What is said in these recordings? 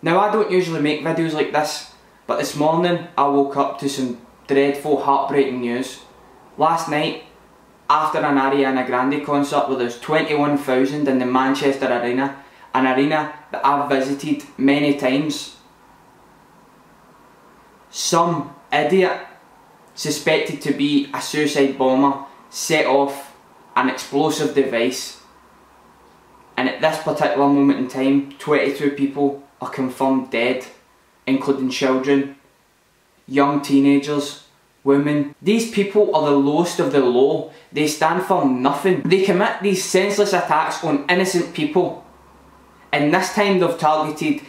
Now, I don't usually make videos like this, but this morning I woke up to some dreadful, heartbreaking news. Last night, after an Ariana Grande concert where there's 21,000 in the Manchester Arena, an arena that I've visited many times, some idiot suspected to be a suicide bomber set off an explosive device, and at this particular moment in time 22 people are confirmed dead, including children, young teenagers, women. These people are the lowest of the low. They stand for nothing. They commit these senseless attacks on innocent people, and this time they've targeted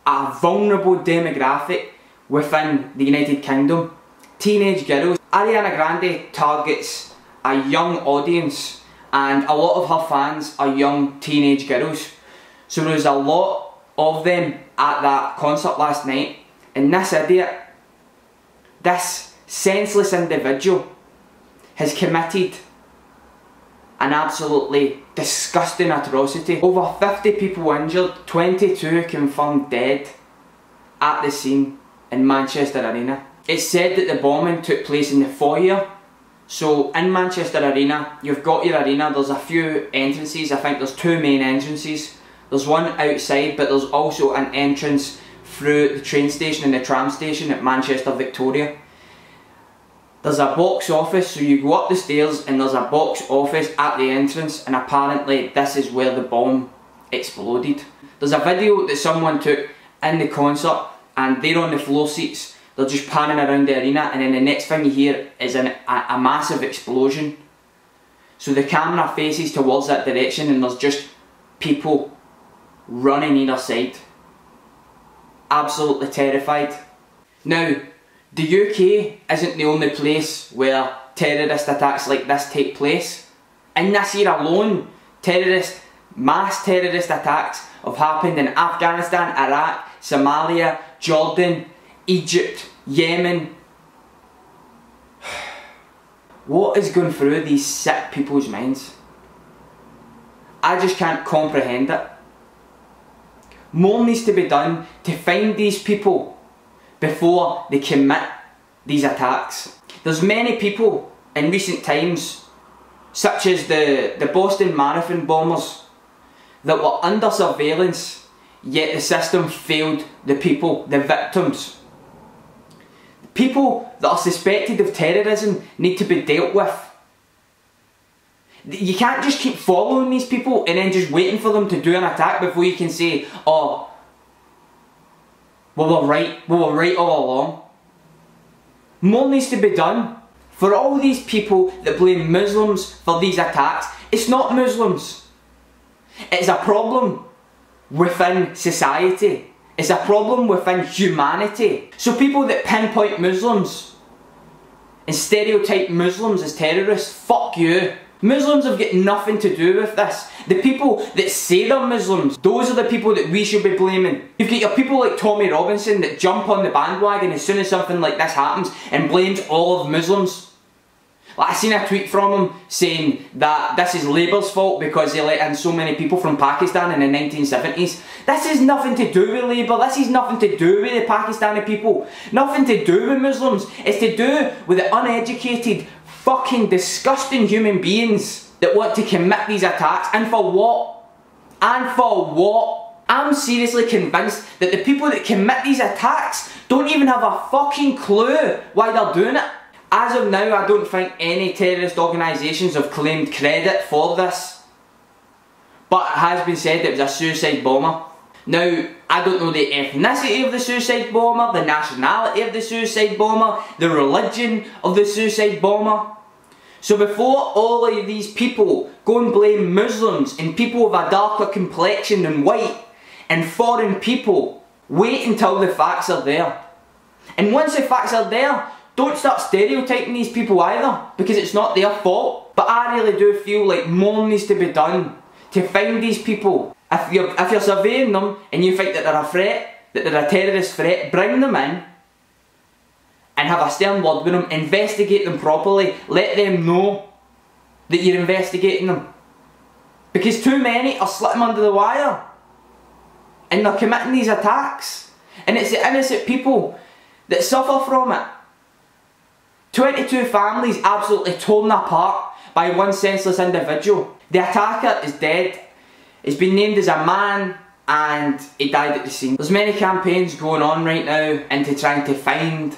a vulnerable demographic within the United Kingdom. Teenage girls. Ariana Grande targets a young audience, and a lot of her fans are young teenage girls. So there was a lot of them at that concert last night, and this idiot, this senseless individual, has committed an absolutely disgusting atrocity. Over 50 people injured, 22 confirmed dead at the scene in Manchester Arena. It's said that the bombing took place in the foyer. So in Manchester Arena, you've got your arena, there's a few entrances. I think there's two main entrances. There's one outside, but there's also an entrance through the train station and the tram station at Manchester Victoria. There's a box office, so you go up the stairs and there's a box office at the entrance, and apparently this is where the bomb exploded. There's a video that someone took in the concert, and they're on the floor seats, they're just panning around the arena, and then the next thing you hear is a massive explosion. So the camera faces towards that direction and there's just people running either side. Absolutely terrified. Now, the UK isn't the only place where terrorist attacks like this take place. In this year alone, mass terrorist attacks have happened in Afghanistan, Iraq, Somalia, Jordan, Egypt, Yemen. What is going through these sick people's minds? I just can't comprehend it. More needs to be done to find these people before they commit these attacks. There's many people in recent times, such as the Boston Marathon bombers, that were under surveillance, yet the system failed the people, the victims. People that are suspected of terrorism need to be dealt with. You can't just keep following these people and then just waiting for them to do an attack before you can say, oh, well, we were right all along. More needs to be done. For all these people that blame Muslims for these attacks, it's not Muslims. It's a problem within society. It's a problem within humanity. So people that pinpoint Muslims and stereotype Muslims as terrorists, fuck you. Muslims have got nothing to do with this. The people that say they're Muslims, those are the people that we should be blaming. You've got your people like Tommy Robinson that jump on the bandwagon as soon as something like this happens and blames all of Muslims. Like, I seen a tweet from him saying that this is Labour's fault because they let in so many people from Pakistan in the 1970s. This has nothing to do with Labour, this has nothing to do with the Pakistani people. Nothing to do with Muslims. It's to do with the uneducated, fucking disgusting human beings that want to commit these attacks. And for what? And for what? I'm seriously convinced that the people that commit these attacks don't even have a fucking clue why they're doing it. As of now, I don't think any terrorist organisations have claimed credit for this. But it has been said it was a suicide bomber. Now, I don't know the ethnicity of the suicide bomber, the nationality of the suicide bomber, the religion of the suicide bomber. So before all of these people go and blame Muslims and people with a darker complexion than white and foreign people, wait until the facts are there. And once the facts are there, don't start stereotyping these people either, because it's not their fault. But I really do feel like more needs to be done to find these people. If you're surveying them and you think that they're a threat, that they're a terrorist threat, bring them in and have a stern word with them, investigate them properly, let them know that you're investigating them. Because too many are slipping under the wire and they're committing these attacks. And it's the innocent people that suffer from it. 22 families absolutely torn apart by one senseless individual. The attacker is dead. He's been named as a man and he died at the scene. There's many campaigns going on right now into trying to find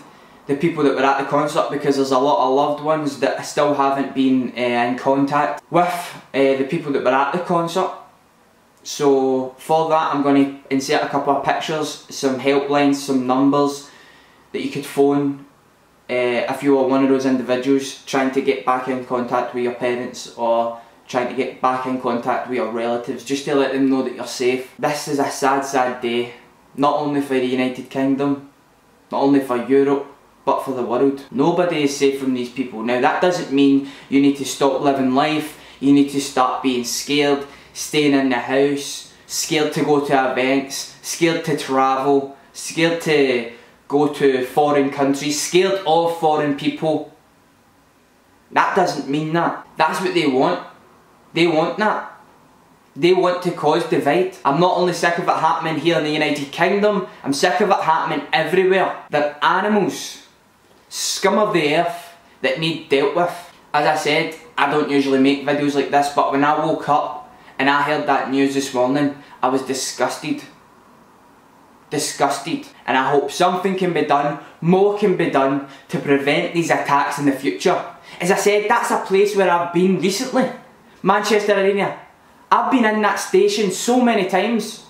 the people that were at the concert, because there's a lot of loved ones that still haven't been in contact with the people that were at the concert. So for that I'm going to insert a couple of pictures, some helplines, some numbers that you could phone if you were one of those individuals trying to get back in contact with your parents or trying to get back in contact with your relatives, just to let them know that you're safe. This is a sad, sad day, not only for the United Kingdom, not only for Europe, but for the world. Nobody is safe from these people. Now that doesn't mean you need to stop living life, you need to start being scared, staying in the house, scared to go to events, scared to travel, scared to go to foreign countries, scared of foreign people. That doesn't mean that. That's what they want. They want that. They want to cause divide. I'm not only sick of it happening here in the United Kingdom, I'm sick of it happening everywhere. They're animals, scum of the earth that need dealt with. As I said, I don't usually make videos like this, but when I woke up and I heard that news this morning, I was disgusted. Disgusted. And I hope something can be done, more can be done to prevent these attacks in the future. As I said, that's a place where I've been recently. Manchester Arena. I've been in that station so many times,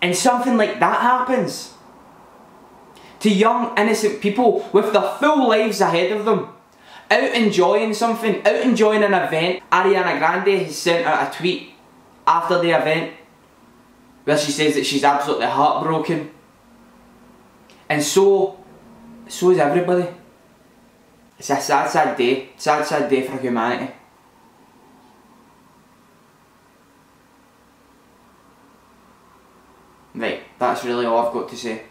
and something like that happens to young innocent people with their full lives ahead of them, out enjoying something, out enjoying an event. Ariana Grande has sent out a tweet after the event where she says that she's absolutely heartbroken, and so is everybody. It's a sad, sad day. Sad, sad day for humanity. Right, that's really all I've got to say.